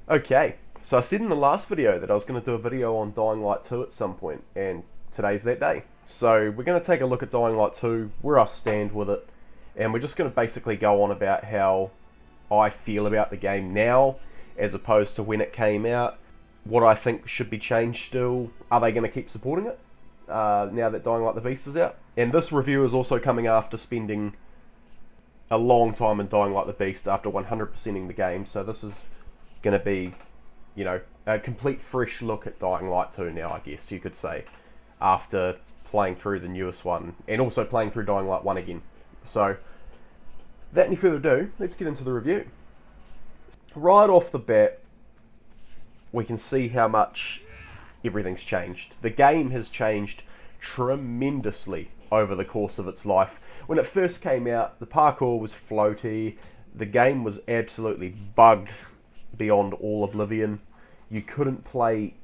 Okay, so I said in the last video that I was going to do a video on Dying Light 2 at some point, and today's that day. So we're going to take a look at Dying Light 2, where I stand with it, and we're just going to basically go on about how I feel about the game now, as opposed to when it came out, what I think should be changed still, are they going to keep supporting it, now that Dying Light the Beast is out. And this review is also coming after spending a long time in Dying Light the Beast after 100%ing the game, so this is going to be, a complete fresh look at Dying Light 2 now, I guess you could say, after playing through the newest one, and also playing through Dying Light 1 again. So, without any further ado, let's get into the review. Right off the bat, we can see how much everything's changed. The game has changed tremendously over the course of its life. When it first came out, the parkour was floaty, the game was absolutely bugged beyond all oblivion. You couldn't play...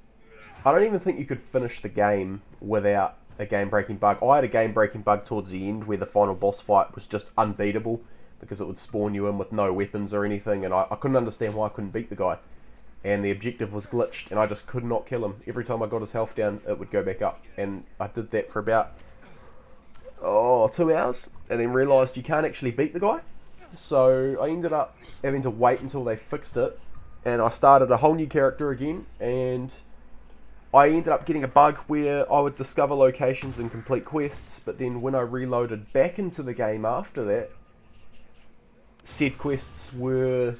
I don't even think you could finish the game without a game-breaking bug. I had a game-breaking bug towards the end where the final boss fight was just unbeatable because it would spawn you in with no weapons or anything, and I couldn't understand why I couldn't beat the guy. And the objective was glitched, and I just could not kill him. Every time I got his health down, it would go back up. And I did that for about 2 hours, and then realised you can't actually beat the guy. So I ended up having to wait until they fixed it, and I started a whole new character again, and I ended up getting a bug where I would discover locations and complete quests, but then when I reloaded back into the game after that, said quests were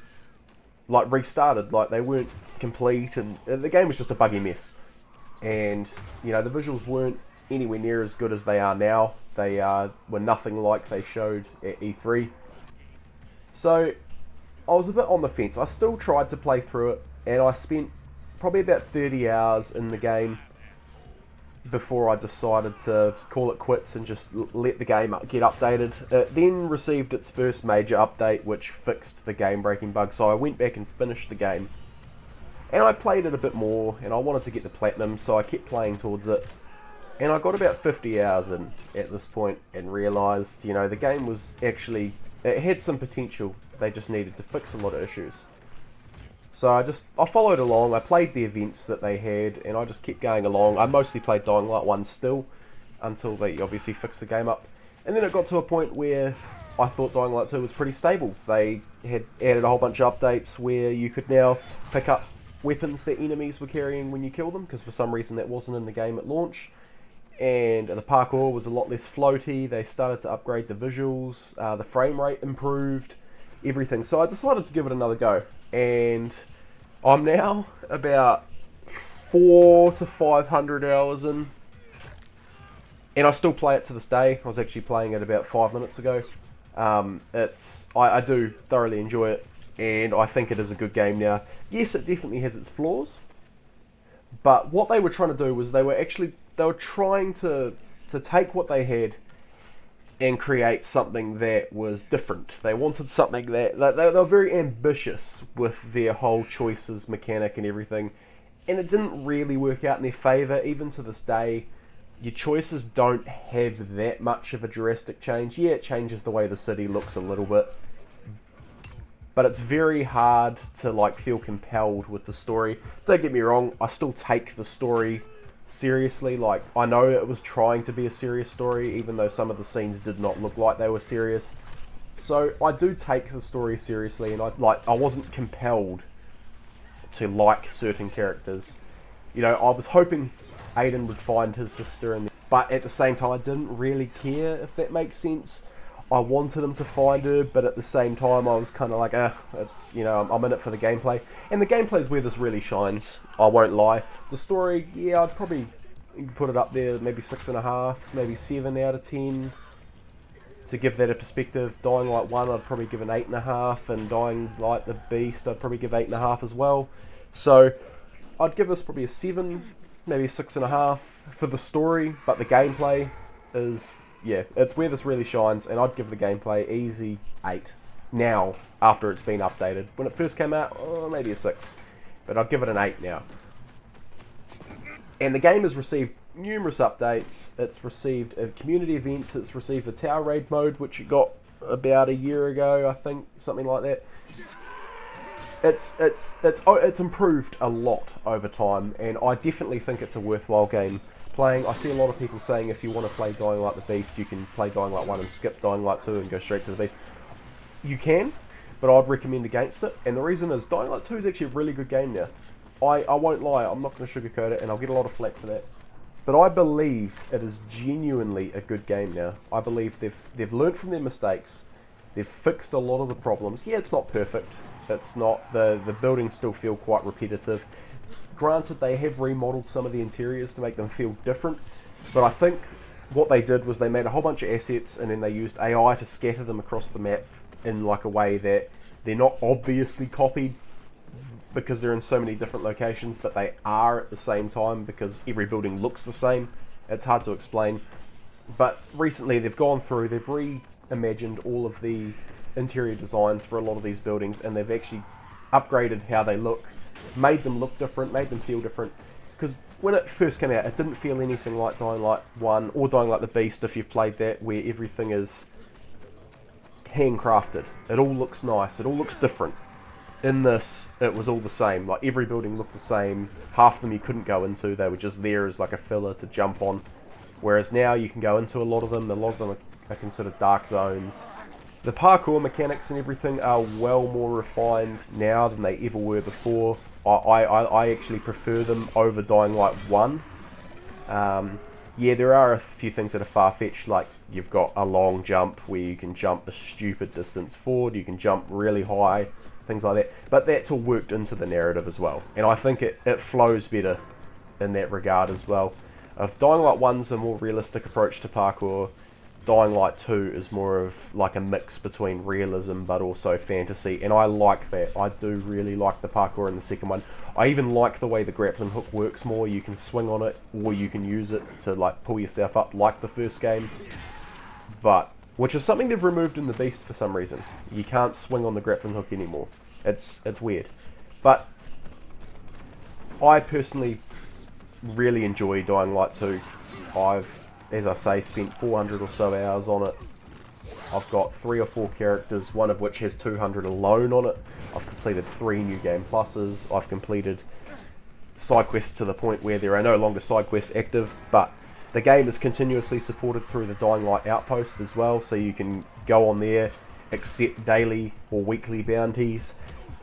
like restarted, like they weren't complete, and the game was just a buggy mess. And the visuals weren't anywhere near as good as they are now. They were nothing like they showed at E3. So I was a bit on the fence. I still tried to play through it, and I spent probably about 30 hours in the game before I decided to call it quits and just let the game get updated. It then received its first major update, which fixed the game-breaking bug, so I went back and finished the game. And I played it a bit more, and I wanted to get the platinum, so I kept playing towards it. And I got about 50 hours in at this point and realised, the game was actually... it had some potential. They just needed to fix a lot of issues. So I followed along, I played the events that they had, and I just kept going along. I mostly played Dying Light 1 still, until they obviously fixed the game up. And then it got to a point where I thought Dying Light 2 was pretty stable. They had added a whole bunch of updates where you could now pick up weapons that enemies were carrying when you kill them, because for some reason that wasn't in the game at launch. And the parkour was a lot less floaty. They started to upgrade the visuals, the frame rate improved, everything. So I decided to give it another go, and I'm now about 400 to 500 hours in, and I still play it to this day. I was actually playing it about 5 minutes ago. I do thoroughly enjoy it, and I think it is a good game now. Yes, it definitely has its flaws, but what they were trying to do was they were trying to take what they had and create something that was different. They wanted something that they were very ambitious with their whole choices mechanic and everything, and it didn't really work out in their favour. Even to this day, your choices don't have that much of a drastic change. Yeah, it changes the way the city looks a little bit, but it's very hard to feel compelled with the story. Don't get me wrong, I still take the story seriously. I know it was trying to be a serious story, even though some of the scenes did not look like they were serious. So I do take the story seriously, and I wasn't compelled to like certain characters. I was hoping Aiden would find his sister, but at the same time I didn't really care, if that makes sense. I wanted him to find her, but at the same time I was kind of like, I'm in it for the gameplay. And the gameplay is where this really shines, I won't lie. The story, yeah, I'd probably put it up there, maybe 6.5, maybe 7 out of 10. To give that a perspective, Dying Light 1 I'd probably give an 8.5, and Dying Light the Beast I'd probably give 8.5 as well. So I'd give this probably a 7, maybe 6.5 for the story, but the gameplay is... yeah, it's where this really shines, and I'd give the gameplay easy 8. Now, after it's been updated. When it first came out, maybe a 6. But I'd give it an 8 now. And the game has received numerous updates. It's received community events. It's received a Tower Raid mode, which it got about a year ago, I think, something like that. it's improved a lot over time, and I definitely think it's a worthwhile game playing. I see a lot of people saying if you want to play Dying Light the Beast, you can play Dying Light 1 and skip Dying Light 2 and go straight to the Beast. You can, but I'd recommend against it, and the reason is Dying Light 2 is actually a really good game now. I won't lie, I'm not going to sugarcoat it, and I'll get a lot of flack for that. But I believe it is genuinely a good game now. I believe they've learned from their mistakes. They've fixed a lot of the problems. Yeah, it's not perfect. It's not, the buildings still feel quite repetitive. Granted, they have remodeled some of the interiors to make them feel different, but I think what they did was they made a whole bunch of assets and then they used AI to scatter them across the map in like a way that they're not obviously copied because they're in so many different locations, but they are at the same time because every building looks the same. It's hard to explain. But recently they've gone through, they've reimagined all of the interior designs for a lot of these buildings, and they've actually upgraded how they look, made them look different, made them feel different. Because when it first came out, it didn't feel anything like Dying Light 1 or Dying Light the Beast if you've played that, where everything is handcrafted. It all looks nice, it all looks different. In this, it was all the same. Like, every building looked the same. Half of them you couldn't go into, they were just there as like a filler to jump on. Whereas now you can go into a lot of them. A lot of them are considered dark zones. The parkour mechanics and everything are well more refined now than they ever were before. I actually prefer them over Dying Light 1. Yeah, there are a few things that are far-fetched, like you've got a long jump where you can jump a stupid distance forward, you can jump really high, things like that. But that's all worked into the narrative as well, and I think it flows better in that regard as well. If Dying Light 1's a more realistic approach to parkour, Dying Light 2 is more of like a mix between realism but also fantasy, and I like that. I do really like the parkour in the second one. I even like the way the grappling hook works more. You can swing on it, or you can use it to like pull yourself up like the first game, but which is something they've removed in the Beast for some reason. You can't swing on the grappling hook anymore. It's weird. But I personally really enjoy Dying Light 2. I've, as I say, spent 400 or so hours on it. I've got 3 or 4 characters, one of which has 200 alone on it. I've completed 3 new game pluses. I've completed side quests to the point where there are no longer side quests active, but the game is continuously supported through the Dying Light Outpost as well, so you can go on there, accept daily or weekly bounties,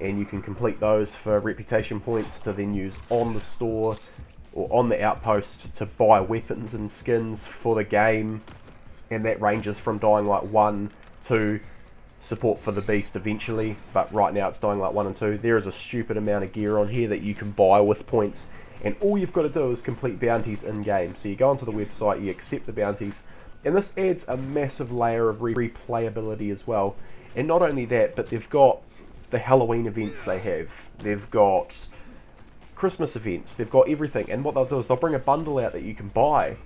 and you can complete those for reputation points to then use on the store or on the outpost to buy weapons and skins for the game, and that ranges from Dying Light 1 to support for the Beast eventually, but right now it's Dying Light 1 and 2. There is a stupid amount of gear on here that you can buy with points, and all you've got to do is complete bounties in-game. So you go onto the website, you accept the bounties, and this adds a massive layer of replayability as well. And not only that, but they've got the Halloween events they have. They've got Christmas events, they've got everything, and what they'll do is they'll bring a bundle out that you can buy,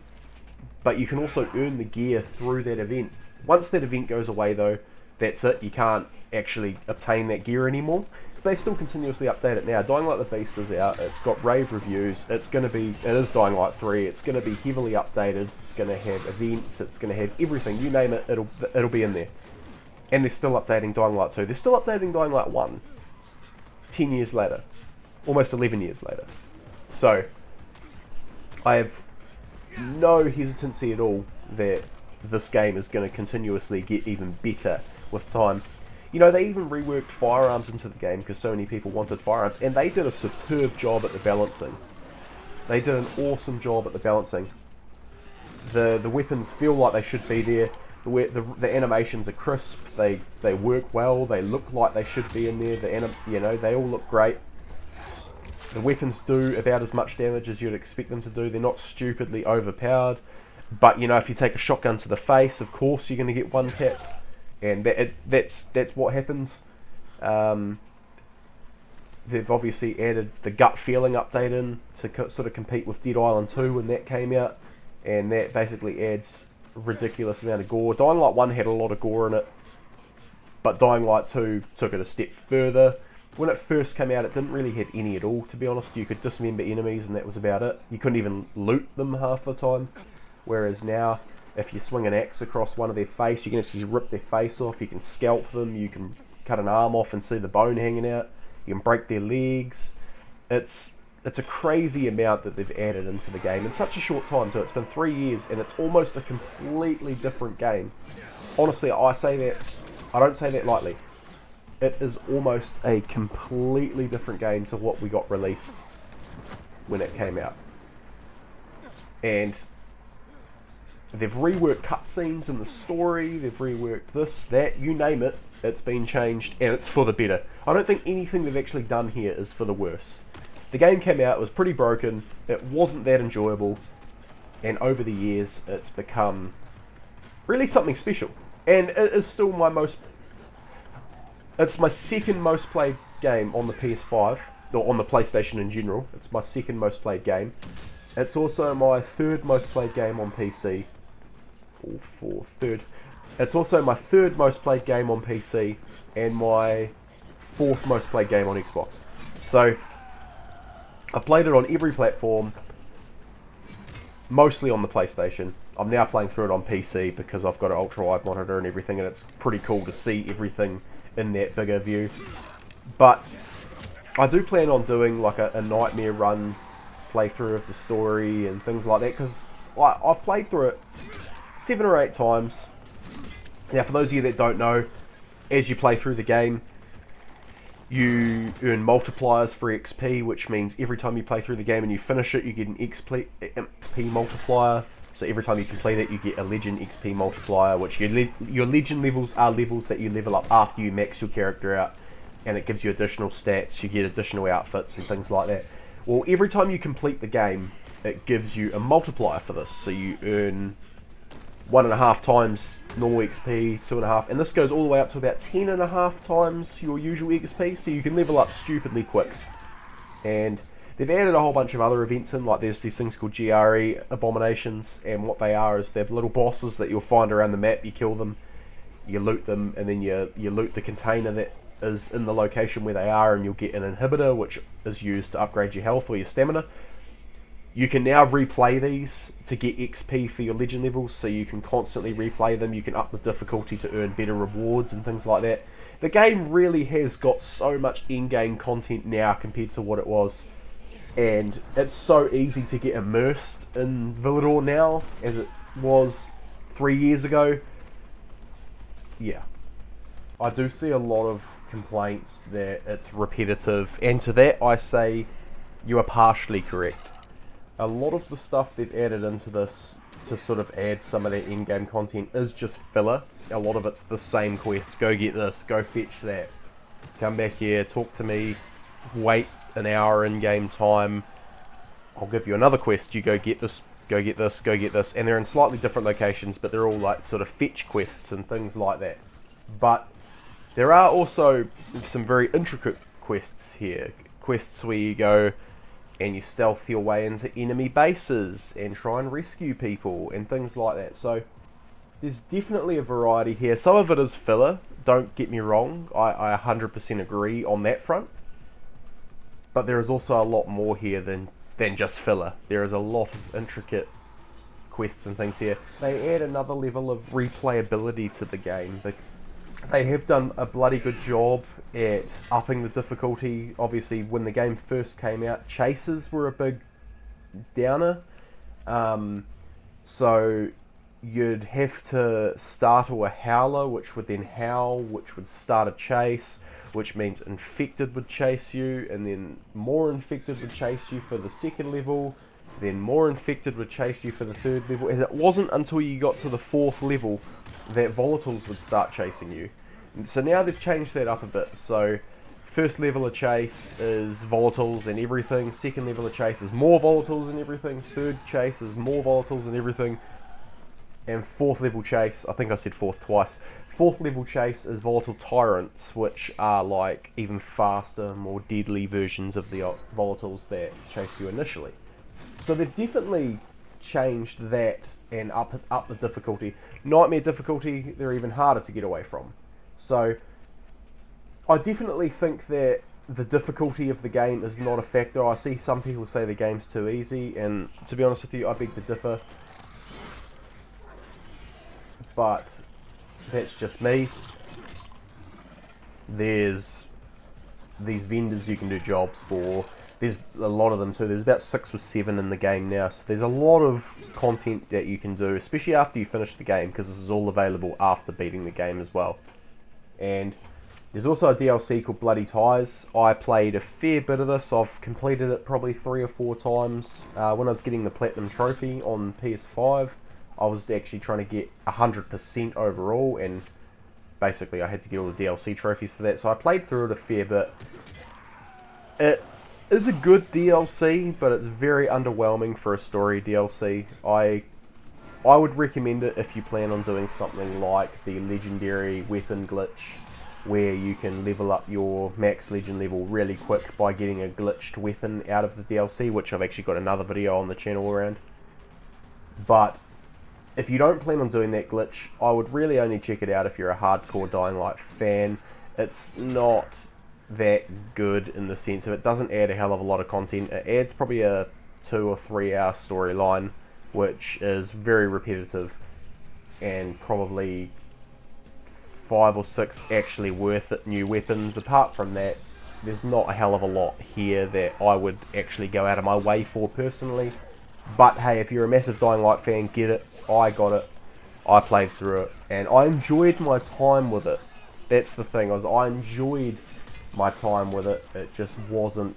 but you can also earn the gear through that event. Once that event goes away though, that's it, you can't actually obtain that gear anymore. They still continuously update it now. Dying Light the Beast is out, it's got rave reviews, it is Dying Light 3, it's going to be heavily updated, it's going to have events, it's going to have everything, you name it, it'll be in there. And they're still updating Dying Light 2, they're still updating Dying Light 1, 10 years later. Almost 11 years later. So, I have no hesitancy at all that this game is going to continuously get even better with time. You know, they even reworked firearms into the game because so many people wanted firearms, and they did a superb job at the balancing. They did an awesome job at the balancing. The weapons feel like they should be there. The animations are crisp. They work well. They look like they should be in there. They all look great. The weapons do about as much damage as you'd expect them to do. They're not stupidly overpowered. But, you know, if you take a shotgun to the face, of course you're going to get one tapped. And that's what happens. They've obviously added the gut feeling update in to sort of compete with Dead Island 2 when that came out. And that basically adds a ridiculous amount of gore. Dying Light 1 had a lot of gore in it. But Dying Light 2 took it a step further. When it first came out, it didn't really have any at all, to be honest. You could dismember enemies and that was about it. You couldn't even loot them half the time. Whereas now, if you swing an axe across one of their face, you can actually rip their face off, you can scalp them, you can cut an arm off and see the bone hanging out. You can break their legs. It's a crazy amount that they've added into the game in such a short time too. It's been 3 years and it's almost a completely different game. Honestly, I say that, I don't say that lightly. It is almost a completely different game to what we got released when it came out. And they've reworked cutscenes in the story, they've reworked this, that, you name it, it's been changed and it's for the better. I don't think anything they've actually done here is for the worse. The game came out, it was pretty broken, it wasn't that enjoyable, and over the years it's become really something special. And it is still it's my second most played game on the PS5, or on the PlayStation in general. It's my second most played game. It's also my third most played game on PC. It's also my third most played game on PC, and my fourth most played game on Xbox. So, I've played it on every platform, mostly on the PlayStation. I'm now playing through it on PC because I've got an ultra-wide monitor and everything, and it's pretty cool to see everything in that bigger view. But I do plan on doing like a nightmare run playthrough of the story and things like that, because I've played through it 7 or 8 times. Now, for those of you that don't know, as you play through the game, you earn multipliers for XP, which means every time you play through the game and you finish it, you get an XP multiplier. So every time you complete it, you get a legend XP multiplier, which your legend levels are levels that you level up after you max your character out, and it gives you additional stats, you get additional outfits and things like that. Well, every time you complete the game, it gives you a multiplier for this, so you earn 1.5 times normal XP, 2.5, and this goes all the way up to about 10.5 times your usual XP, so you can level up stupidly quick. And they've added a whole bunch of other events in, like there's these things called GRE abominations, and what they are is they're little bosses that you'll find around the map. You kill them, you loot them, and then you loot the container that is in the location where they are, and you'll get an inhibitor, which is used to upgrade your health or your stamina. You can now replay these to get XP for your legend levels, so you can constantly replay them. You can up the difficulty to earn better rewards and things like that. The game really has got so much in-game content now compared to what it was, and it's so easy to get immersed in Villador now as it was 3 years ago. Yeah, I do see a lot of complaints that it's repetitive, and to that I say you are partially correct. A lot of the stuff they've added into this to sort of add some of that in-game content is just filler. A lot of it's the same quest: go get this, go fetch that, come back here, talk to me, wait an hour in-game time, I'll give you another quest, you go get this, go get this, go get this, and they're in slightly different locations, but they're all like sort of fetch quests and things like that. But there are also some very intricate quests here, quests where you go and you stealth your way into enemy bases and try and rescue people and things like that. So there's definitely a variety here. Some of it is filler, don't get me wrong, I 100% agree on that front. But there is also a lot more here than just filler. There is a lot of intricate quests and things here. They add another level of replayability to the game. They have done a bloody good job at upping the difficulty. Obviously, when the game first came out, chases were a big downer. So you'd have to startle a howler, which would then howl, which would start a chase, which means infected would chase you, and then more infected would chase you for the second level, then more infected would chase you for the third level. As it wasn't until you got to the 4th level that volatiles would start chasing you. So now they've changed that up a bit. So first level of chase is volatiles and everything, second level of chase is more volatiles and everything, third chase is more volatiles and everything, and 4th level chase, I think I said 4th twice, 4th level chase is volatile tyrants, which are like even faster, more deadly versions of the volatiles that chase you initially. So they've definitely changed that and up the difficulty. Nightmare difficulty, they're even harder to get away from. So I definitely think that the difficulty of the game is not a factor. I see some people say the game's too easy, and to be honest with you, I beg to differ. But that's just me. There's these vendors you can do jobs for. There's a lot of them too. There's about 6 or 7 in the game now, so there's a lot of content that you can do, especially after you finish the game, because this is all available after beating the game as well. And there's also a DLC called Bloody Ties. I played a fair bit of this. I've completed it probably 3 or 4 times. When I was getting the Platinum Trophy on PS5, I was actually trying to get 100% overall, and basically I had to get all the DLC trophies for that, so I played through it a fair bit. It is a good DLC, but it's very underwhelming for a story DLC. I would recommend it if you plan on doing something like the legendary weapon glitch, where you can level up your max legend level really quick by getting a glitched weapon out of the DLC, which I've actually got another video on the channel around. But if you don't plan on doing that glitch, I would really only check it out if you're a hardcore Dying Light fan. It's not that good in the sense of it doesn't add a hell of a lot of content. It adds probably a 2 or 3 hour storyline, which is very repetitive, and probably 5 or 6 actually worth it new weapons. Apart from that, there's not a hell of a lot here that I would actually go out of my way for personally. But hey, if you're a massive Dying Light fan, get it. I got it. I played through it, and I enjoyed my time with it. That's the thing, I enjoyed my time with it. It just wasn't,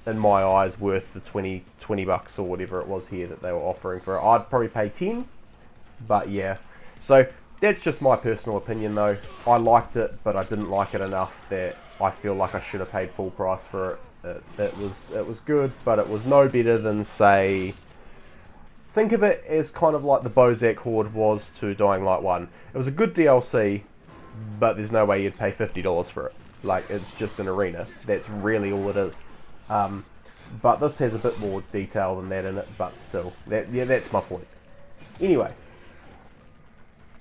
in my eyes, worth the 20 bucks or whatever it was here that they were offering for it. I'd probably pay 10, but yeah. So that's just my personal opinion though. I liked it, but I didn't like it enough that I feel like I should have paid full price for it. It was good, but it was no better than, say, think of it as kind of like the Bozak Horde was to Dying Light 1. It was a good DLC, but there's no way you'd pay $50 for it. Like, it's just an arena. That's really all it is. But this has a bit more detail than that in it, but still. That's my point. Anyway,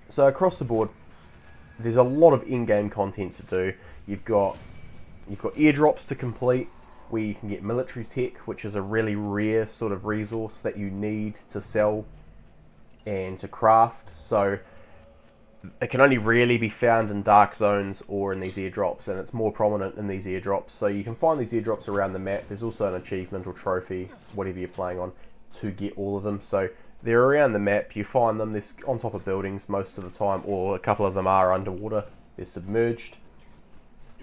so across the board, there's a lot of in-game content to do. You've got airdrops to complete, where you can get military tech, which is a really rare sort of resource that you need to sell and to craft. So it can only really be found in dark zones or in these airdrops, and it's more prominent in these airdrops. So you can find these airdrops around the map. There's also an achievement or trophy, whatever you're playing on, to get all of them. So they're around the map. You find them. They're on top of buildings most of the time, or a couple of them are underwater. They're submerged.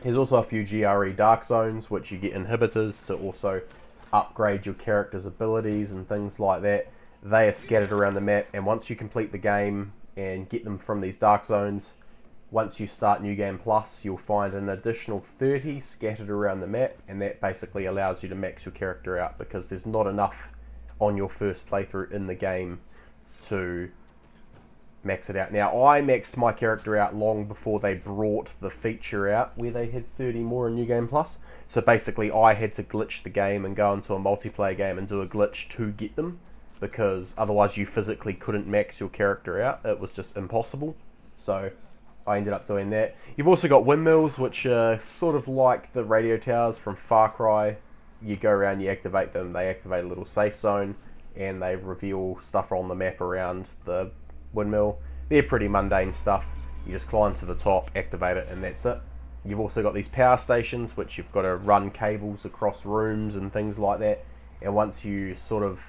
There's also a few GRE dark zones, which you get inhibitors to also upgrade your character's abilities and things like that. They are scattered around the map, and once you complete the game and get them from these dark zones, once you start New Game Plus, you'll find an additional 30 scattered around the map, and that basically allows you to max your character out, because there's not enough on your first playthrough in the game to max it out. Now, I maxed my character out long before they brought the feature out where they had 30 more in New Game Plus. So basically, I had to glitch the game and go into a multiplayer game and do a glitch to get them, because otherwise you physically couldn't max your character out. It was just impossible. So I ended up doing that. You've also got windmills, which are sort of like the radio towers from Far Cry. You go around, you activate them, they activate a little safe zone, and they reveal stuff on the map around the windmill. They're pretty mundane stuff. You just climb to the top, activate it, and that's it. You've also got these power stations, which you've got to run cables across rooms and things like that. And once you sort of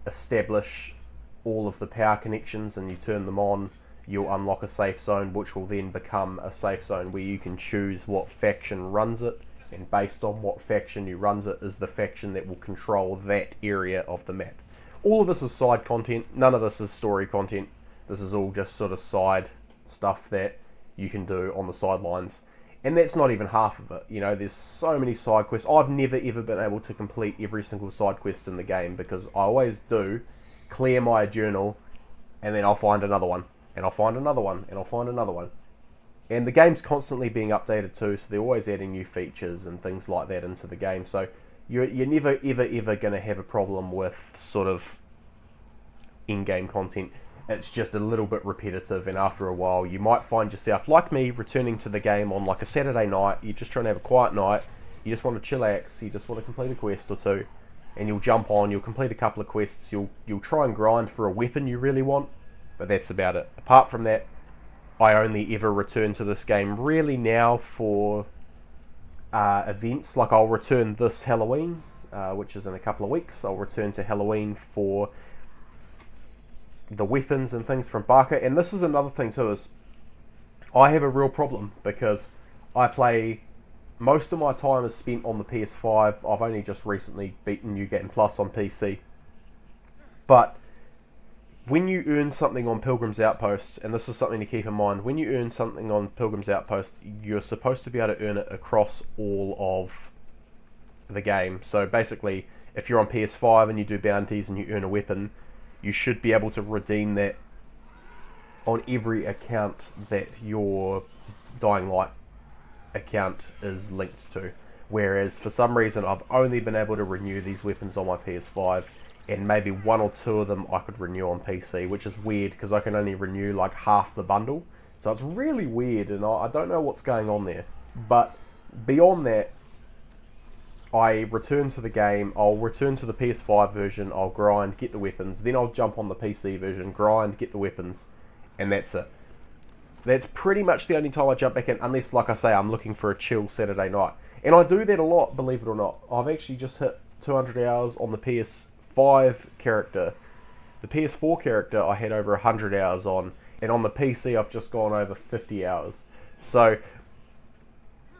establish all of the power connections and you turn them on, you'll unlock a safe zone, which will then become a safe zone where you can choose what faction runs it, and based on what faction you runs it is the faction that will control that area of the map. All of this is side content. None of this is story content. This is all just sort of side stuff that you can do on the sidelines. And that's not even half of it. You know, there's so many side quests. I've never ever been able to complete every single side quest in the game, because I always do clear my journal, and then I'll find another one, and I'll find another one, and I'll find another one. And the game's constantly being updated too, so they're always adding new features and things like that into the game. So you're never ever going to have a problem with sort of in-game content. It's just a little bit repetitive, and after a while you might find yourself, like me, returning to the game on like a Saturday night. You're just trying to have a quiet night, you just want to chillax, you just want to complete a quest or two, and you'll jump on, you'll complete a couple of quests, you'll try and grind for a weapon you really want, but that's about it. Apart from that, I only ever return to this game really now for events. Like I'll return this Halloween, which is in a couple of weeks. I'll return to Halloween for the weapons and things from Barker. And this is another thing too, is I have a real problem because I play, most of my time is spent on the PS5. I've only just recently beaten New Game Plus on PC. But when you earn something on Pilgrim's Outpost, and this is something to keep in mind, when you earn something on Pilgrim's Outpost, you're supposed to be able to earn it across all of the game. So basically, if you're on PS5 and you do bounties and you earn a weapon, you should be able to redeem that on every account that your Dying Light account is linked to. Whereas for some reason I've only been able to renew these weapons on my PS5, and maybe one or two of them I could renew on PC, which is weird because I can only renew like half the bundle. So it's really weird, and I don't know what's going on there. But beyond that, I return to the game, I'll return to the PS5 version, I'll grind, get the weapons, then I'll jump on the PC version, grind, get the weapons, and that's it. That's pretty much the only time I jump back in, unless, like I say, I'm looking for a chill Saturday night. And I do that a lot, believe it or not. I've actually just hit 200 hours on the PS5 character. The PS4 character I had over 100 hours on, and on the PC I've just gone over 50 hours. So,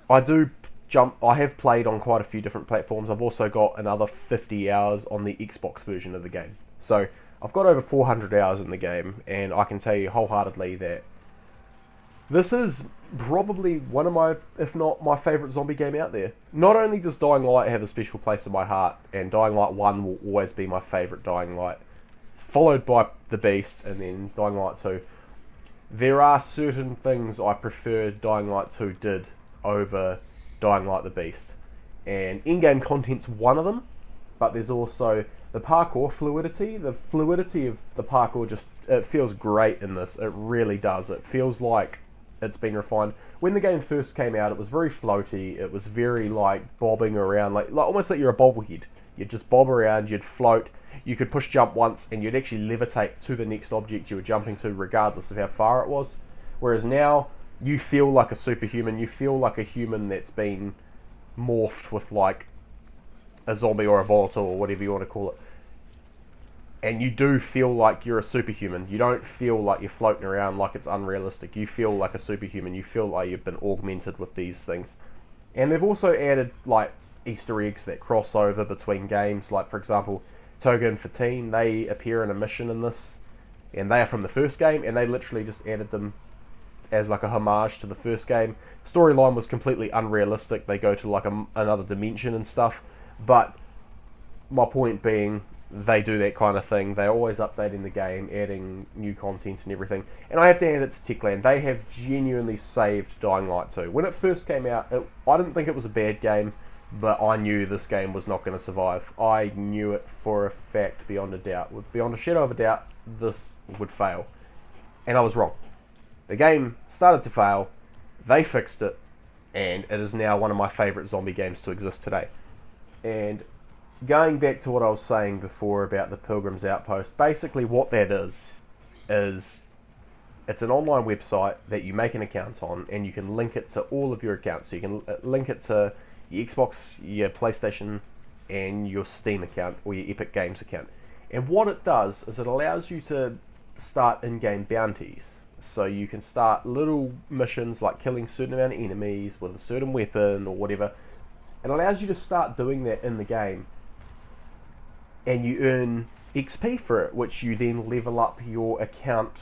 I have played on quite a few different platforms. I've also got another 50 hours on the Xbox version of the game. So, I've got over 400 hours in the game, and I can tell you wholeheartedly that this is probably one of my, if not my favourite zombie game out there. Not only does Dying Light have a special place in my heart, and Dying Light 1 will always be my favourite Dying Light, followed by The Beast, and then Dying Light 2. There are certain things I prefer Dying Light 2 did over Dying Light the Beast. And in-game content's one of them, but there's also the parkour fluidity. The fluidity of the parkour it feels great in this. It really does. It feels like it's been refined. When the game first came out, it was very floaty. It was very like bobbing around, like almost like you're a bobblehead. You'd just bob around, you'd float, you could push jump once, and you'd actually levitate to the next object you were jumping to, regardless of how far it was. Whereas now, you feel like a superhuman. You feel like a human that's been morphed with like a zombie or a volatile or whatever you want to call it. And you do feel like you're a superhuman. You don't feel like you're floating around like it's unrealistic. You feel like a superhuman. You feel like you've been augmented with these things. And they've also added like Easter eggs that cross over between games. Like for example, Toga and Fatine, they appear in a mission in this, and they are from the first game, and they literally just added them as like a homage to the first game. Storyline was completely unrealistic. They go to like another dimension and stuff. But my point being, they do that kind of thing. They're always updating the game, adding new content and everything. And I have to hand it to Techland. They have genuinely saved Dying Light 2. When it first came out, I didn't think it was a bad game, but I knew this game was not going to survive. I knew it for a fact, beyond a doubt. Beyond a shadow of a doubt, this would fail. And I was wrong. The game started to fail, they fixed it, and it is now one of my favourite zombie games to exist today. And going back to what I was saying before about the Pilgrim's Outpost, basically what that is it's an online website that you make an account on, and you can link it to all of your accounts. So you can link it to your Xbox, your PlayStation, and your Steam account, or your Epic Games account. And what it does is it allows you to start in-game bounties. So you can start little missions like killing a certain amount of enemies with a certain weapon or whatever. It allows you to start doing that in the game, and you earn XP for it, which you then level up your account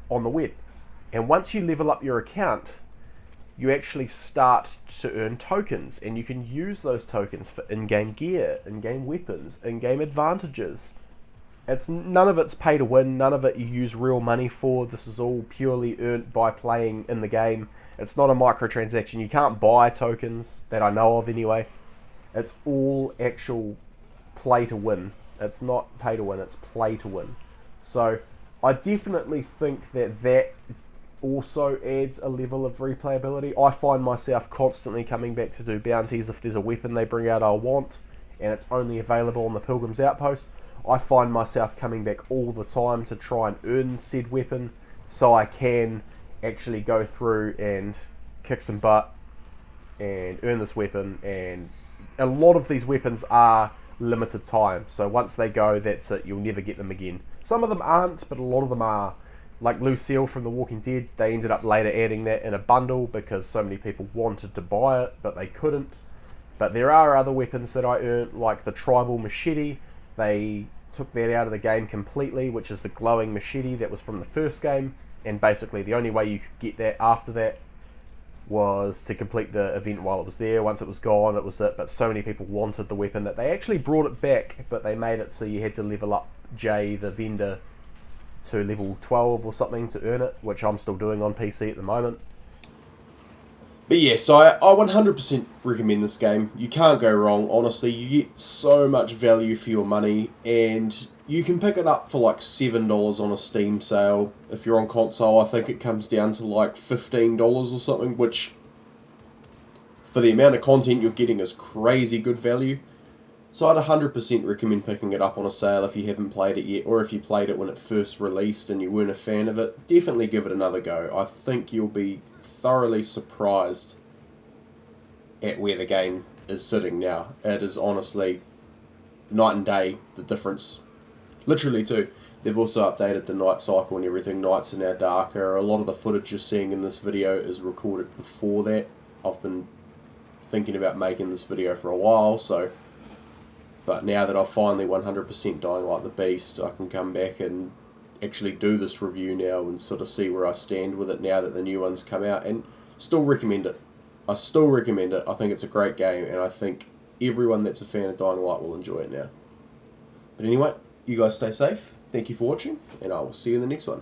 on the web. And once you level up your account, you actually start to earn tokens, and you can use those tokens for in-game gear, in-game weapons, in-game advantages. None of it's pay to win, none of it you use real money for. This is all purely earned by playing in the game. It's not a microtransaction. You can't buy tokens, that I know of anyway. It's all actual play to win. It's not pay to win, it's play to win. So I definitely think that also adds a level of replayability. I find myself constantly coming back to do bounties if there's a weapon they bring out I want, and it's only available on the Pilgrim's Outpost. I find myself coming back all the time to try and earn said weapon, so I can actually go through and kick some butt and earn this weapon, and a lot of these weapons are limited time, so once they go, that's it, you'll never get them again. Some of them aren't, but a lot of them are. Like Lucille from The Walking Dead, they ended up later adding that in a bundle because so many people wanted to buy it, but they couldn't. But there are other weapons that I earned, like the tribal machete. They took that out of the game completely, which is the glowing machete that was from the first game, and basically the only way you could get that after that was to complete the event while it was there. Once it was gone, it was it. But so many people wanted the weapon that they actually brought it back, but they made it so you had to level up Jay, the vendor, to level 12 or something to earn it, which I'm still doing on PC at the moment. But yeah, so I 100% recommend this game. You can't go wrong, honestly. You get so much value for your money, and you can pick it up for like $7 on a Steam sale. If you're on console, I think it comes down to like $15 or something, which for the amount of content you're getting is crazy good value. So I'd 100% recommend picking it up on a sale if you haven't played it yet, or if you played it when it first released and you weren't a fan of it. Definitely give it another go. I think you'll be thoroughly surprised at where the game is sitting now. It is honestly night and day, the difference. Literally too. They've also updated the night cycle and everything. Nights are now darker. A lot of the footage you're seeing in this video is recorded before that. I've been thinking about making this video for a while, so... But now that I've finally 100% Dying Like the Beast, I can come back and actually do this review now and sort of see where I stand with it now that the new one's come out, and still recommend it. I still recommend it. I think it's a great game, and I think everyone that's a fan of Dying Light will enjoy it now. But anyway, you guys stay safe. Thank you for watching, and I will see you in the next one.